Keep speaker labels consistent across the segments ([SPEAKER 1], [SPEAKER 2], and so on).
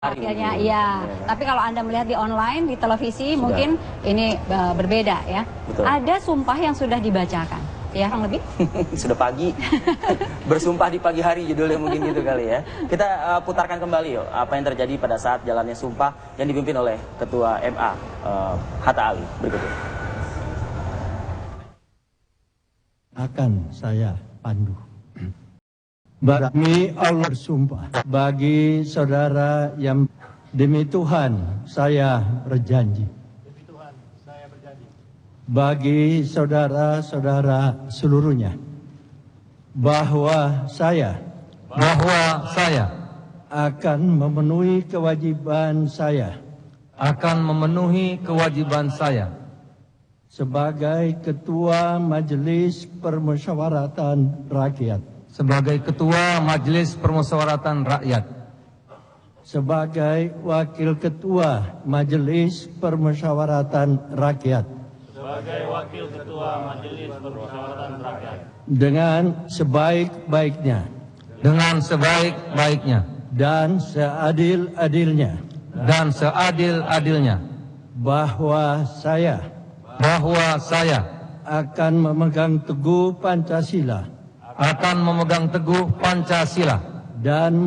[SPEAKER 1] Akhirnya iya. Tapi kalau Anda melihat di online, di televisi, mungkin ini berbeda ya.
[SPEAKER 2] Betul.
[SPEAKER 1] Ada sumpah yang sudah dibacakan, ya Kang Lebih?
[SPEAKER 2] Sudah pagi. Bersumpah di pagi hari judulnya mungkin gitu kali ya. Kita putarkan kembali yuk apa yang terjadi pada saat jalannya sumpah yang dipimpin oleh Ketua MA Hatta Ali. Berikut ini.
[SPEAKER 3] Akan saya pandu. Demi Allah bersumpah, bagi saudara yang demi Tuhan saya berjanji. Demi Tuhan saya berjanji. Bagi saudara-saudara seluruhnya, bahwa saya akan memenuhi kewajiban saya sebagai Ketua Majelis Permusyawaratan Rakyat. Sebagai Wakil Ketua Majelis Permusyawaratan Rakyat. Dengan sebaik-baiknya. Dan seadil-adilnya. Bahwa saya akan memegang teguh Pancasila. Dan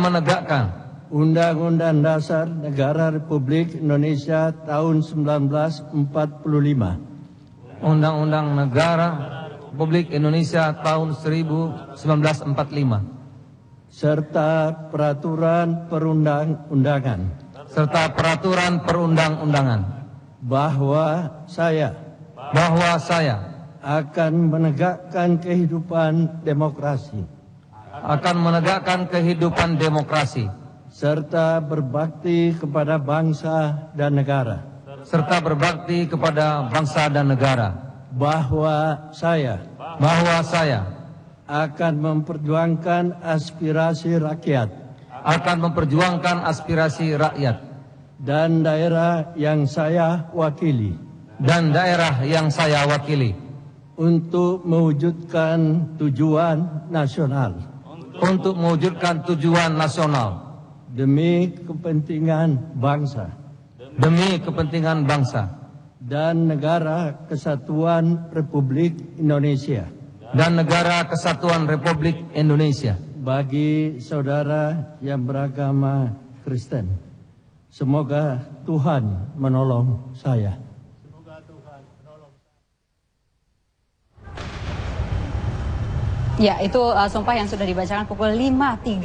[SPEAKER 3] menegakkan Undang-Undang Dasar Negara Republik Indonesia tahun 1945.
[SPEAKER 4] Undang-Undang Negara Republik Indonesia tahun 1945.
[SPEAKER 3] Serta peraturan perundang-undangan. Bahwa saya akan menegakkan kehidupan demokrasi. Serta berbakti kepada bangsa dan negara. Bahwa saya akan memperjuangkan aspirasi rakyat. Dan daerah yang saya wakili. Untuk mewujudkan tujuan nasional. Demi kepentingan bangsa. Dan negara kesatuan Republik Indonesia. Bagi saudara yang beragama Kristen, semoga Tuhan menolong saya.
[SPEAKER 1] Ya, itu sumpah yang sudah dibacakan pukul 5.30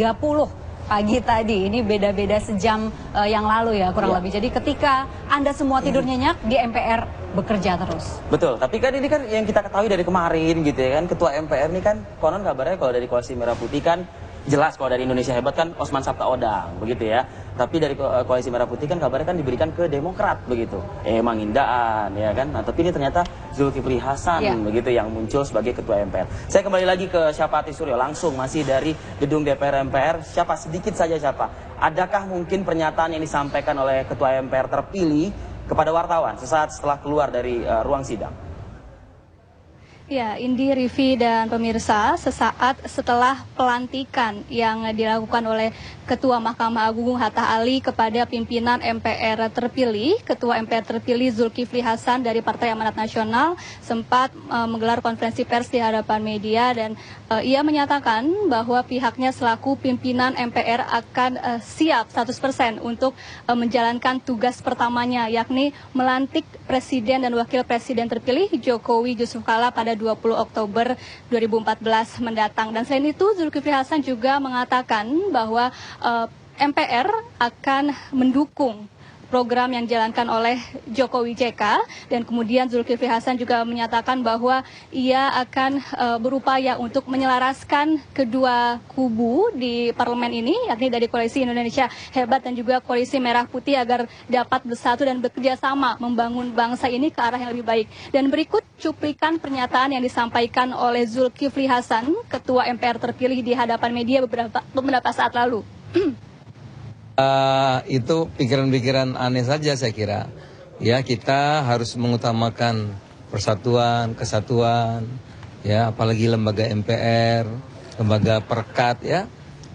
[SPEAKER 1] pagi tadi. Ini beda-beda sejam yang lalu ya, kurang lebih. Jadi ketika Anda semua tidur nyenyak, di MPR bekerja terus.
[SPEAKER 2] Betul, tapi kan ini kan yang kita ketahui dari kemarin gitu ya kan. Ketua MPR ini kan konon kabarnya kalau dari Koalisi Merah Putih kan jelas kalau dari Indonesia Hebat kan Osman Sabtaodang begitu ya. Tapi dari Koalisi Merah Putih kan kabarnya kan diberikan ke Demokrat begitu. Mangindaan ya kan. Nah, tapi ini ternyata Zulkifli Hasan begitu yang muncul sebagai Ketua MPR. Saya kembali lagi ke Syafati Suryo langsung masih dari gedung DPR MPR. Siapa sedikit saja siapa? Adakah mungkin pernyataan yang disampaikan oleh Ketua MPR terpilih kepada wartawan sesaat setelah keluar dari ruang sidang?
[SPEAKER 5] Ya, Indi, Rivi, dan pemirsa, sesaat setelah pelantikan yang dilakukan oleh Ketua Mahkamah Agung Hatta Ali kepada pimpinan MPR terpilih, Ketua MPR terpilih Zulkifli Hasan dari Partai Amanat Nasional sempat menggelar konferensi pers di hadapan media dan ia menyatakan bahwa pihaknya selaku pimpinan MPR akan siap 100% untuk menjalankan tugas pertamanya, yakni melantik Presiden dan Wakil Presiden terpilih Jokowi Yusuf Kala pada 20 Oktober 2014 mendatang. Dan selain itu, Zulkifli Hasan juga mengatakan bahwa MPR akan mendukung program yang dijalankan oleh Jokowi JK, dan kemudian Zulkifli Hasan juga menyatakan bahwa ia akan berupaya untuk menyelaraskan kedua kubu di parlemen ini, yakni dari Koalisi Indonesia Hebat dan juga Koalisi Merah Putih agar dapat bersatu dan bekerja sama membangun bangsa ini ke arah yang lebih baik. Dan berikut cuplikan pernyataan yang disampaikan oleh Zulkifli Hasan, Ketua MPR terpilih di hadapan media beberapa saat lalu.
[SPEAKER 4] Itu pikiran-pikiran aneh saja saya kira. Ya, kita harus mengutamakan persatuan, kesatuan, ya, apalagi lembaga MPR, lembaga perekat, ya.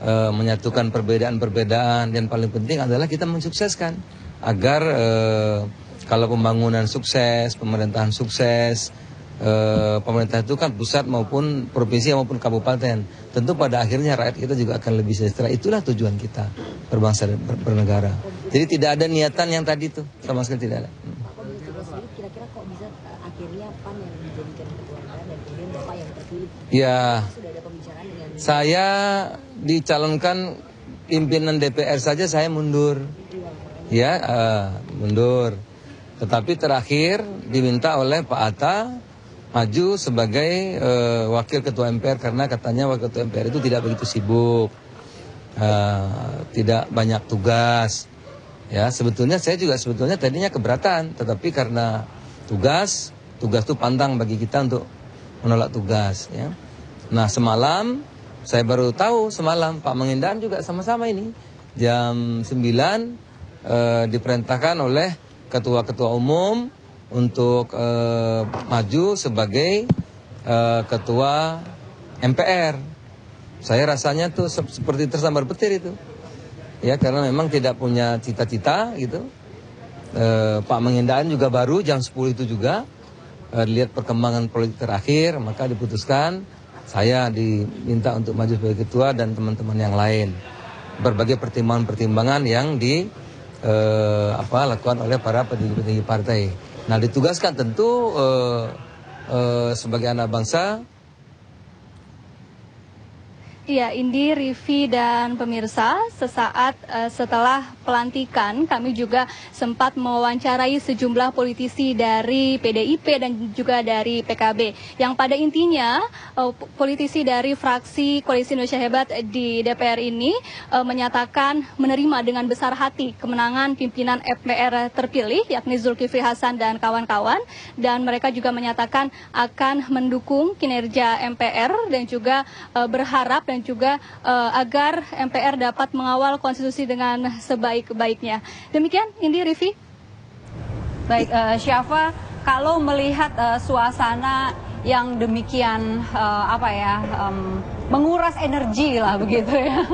[SPEAKER 4] menyatukan perbedaan-perbedaan, dan paling penting adalah kita mensukseskan agar kalau pembangunan sukses, pemerintahan sukses, pemerintah itu kan pusat maupun provinsi maupun kabupaten, tentu pada akhirnya rakyat kita juga akan lebih sejahtera. Itulah tujuan kita berbangsa dan bernegara. Jadi tidak ada niatan yang tadi itu, sama sekali tidak ada.
[SPEAKER 1] Kira-kira kok bisa akhirnya PAN yang dijadikan ketua MPR dan kemudian Bapak yang terpilih?
[SPEAKER 4] Ya,
[SPEAKER 1] Sudah ada pembicaraan dengan
[SPEAKER 4] saya dicalonkan pimpinan DPR saja saya mundur, ya mundur. Tetapi terakhir diminta oleh Pak Atta maju sebagai wakil ketua MPR karena katanya wakil ketua MPR itu tidak begitu sibuk, tidak banyak tugas. Ya, sebetulnya saya juga tadinya keberatan, tetapi karena tugas itu pantang bagi kita untuk menolak tugas. Ya. Nah semalam saya baru tahu Pak Mangindaan juga sama-sama ini jam 9 diperintahkan oleh ketua-ketua umum untuk maju sebagai ketua MPR. Saya rasanya tuh seperti tersambar petir itu, ya karena memang tidak punya cita-cita gitu. Pak Mangindaan juga baru jam 10 itu juga lihat perkembangan politik terakhir, maka diputuskan saya diminta untuk maju sebagai ketua dan teman-teman yang lain. Berbagai pertimbangan-pertimbangan yang lakukan oleh para petinggi-petinggi partai. Nah ditugaskan tentu sebagai anak bangsa.
[SPEAKER 5] Iya, Indi, Rivi, dan pemirsa, sesaat setelah pelantikan kami juga sempat mewawancarai sejumlah politisi dari PDIP dan juga dari PKB. Yang pada intinya politisi dari fraksi Koalisi Indonesia Hebat di DPR ini menyatakan menerima dengan besar hati kemenangan pimpinan MPR terpilih yakni Zulkifli Hasan dan kawan-kawan, dan mereka juga menyatakan akan mendukung kinerja MPR dan juga berharap dan juga agar MPR dapat mengawal konstitusi dengan sebaik-baiknya. Demikian, Indi, Rivi.
[SPEAKER 1] Baik, Syafa, kalau melihat suasana yang demikian menguras energi lah begitu ya,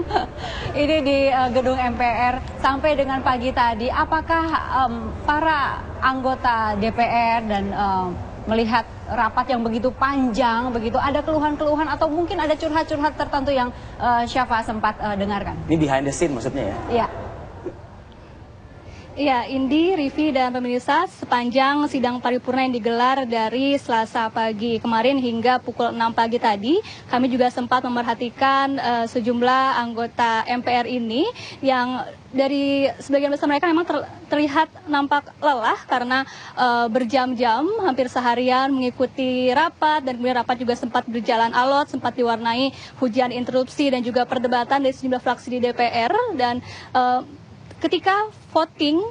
[SPEAKER 1] ini di gedung MPR sampai dengan pagi tadi, apakah para anggota DPR dan melihat rapat yang begitu panjang, begitu ada keluhan-keluhan atau mungkin ada curhat-curhat tertentu yang Syafa sempat dengarkan?
[SPEAKER 2] Ini behind the scene maksudnya ya?
[SPEAKER 1] Iya.
[SPEAKER 5] Ya, Indi, Rivi, dan pemirsa, sepanjang sidang paripurna yang digelar dari Selasa pagi kemarin hingga pukul 6 pagi tadi, kami juga sempat memerhatikan sejumlah anggota MPR ini yang dari sebagian besar mereka memang terlihat nampak lelah karena berjam-jam, hampir seharian mengikuti rapat, dan kemudian rapat juga sempat berjalan alot, sempat diwarnai hujan interupsi dan juga perdebatan dari sejumlah fraksi di DPR. Dan ketika voting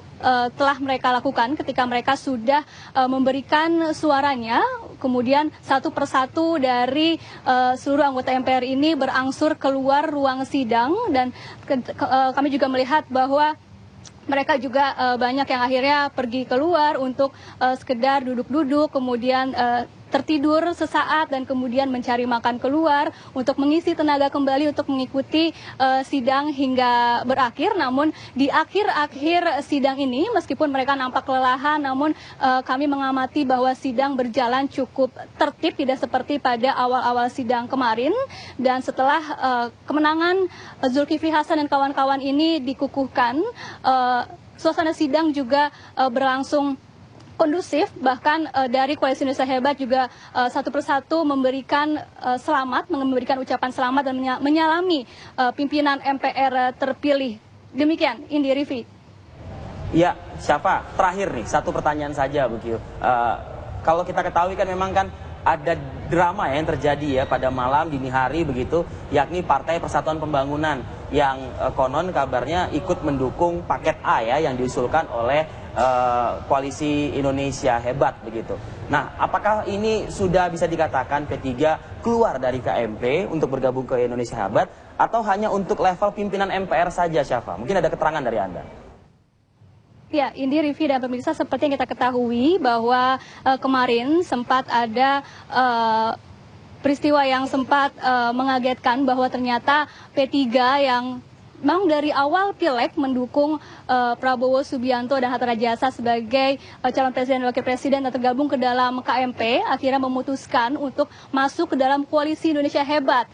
[SPEAKER 5] telah mereka lakukan, ketika mereka sudah memberikan suaranya, kemudian satu persatu dari seluruh anggota MPR ini berangsur keluar ruang sidang, dan kami juga melihat bahwa mereka juga banyak yang akhirnya pergi keluar untuk sekedar duduk-duduk, kemudian tertidur sesaat, dan kemudian mencari makan keluar untuk mengisi tenaga kembali untuk mengikuti sidang hingga berakhir. Namun di akhir-akhir sidang ini, meskipun mereka nampak kelelahan, namun kami mengamati bahwa sidang berjalan cukup tertib, tidak seperti pada awal-awal sidang kemarin. Dan setelah kemenangan Zulkifli Hasan dan kawan-kawan ini dikukuhkan, suasana sidang juga berlangsung kondusif. Bahkan dari Koalisi Indonesia Hebat juga satu persatu memberikan selamat, memberikan ucapan selamat dan menyalami pimpinan MPR terpilih. Demikian, Indi, Rivi.
[SPEAKER 2] Ya, Syafa, terakhir nih, satu pertanyaan saja begitu. Kalau kita ketahui kan memang kan ada drama yang terjadi ya pada malam dini hari begitu, yakni Partai Persatuan Pembangunan yang konon kabarnya ikut mendukung paket A ya yang diusulkan oleh Koalisi Indonesia Hebat begitu. Nah, apakah ini sudah bisa dikatakan P3 keluar dari KMP untuk bergabung ke Indonesia Hebat, atau hanya untuk level pimpinan MPR saja, Syafa? Mungkin ada keterangan dari Anda.
[SPEAKER 5] Ya, Indi, Rivi, dan pemirsa, seperti yang kita ketahui bahwa kemarin sempat ada peristiwa yang sempat mengagetkan bahwa ternyata P3 yang memang dari awal Pileg mendukung Prabowo Subianto dan Hatta Rajasa sebagai calon presiden dan wakil presiden dan tergabung ke dalam KMP, akhirnya memutuskan untuk masuk ke dalam koalisi Indonesia Hebat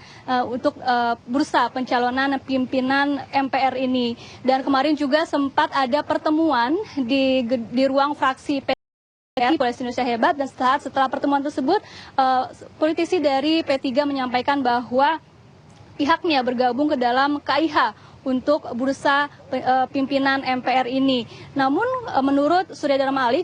[SPEAKER 5] untuk bursa pencalonan pimpinan MPR ini. Dan kemarin juga sempat ada pertemuan di ruang fraksi Koalisi Indonesia Hebat, dan setelah pertemuan tersebut politisi dari P3 menyampaikan bahwa pihaknya bergabung ke dalam KIH untuk bursa pimpinan MPR ini. Namun menurut Surya Dharma Ali,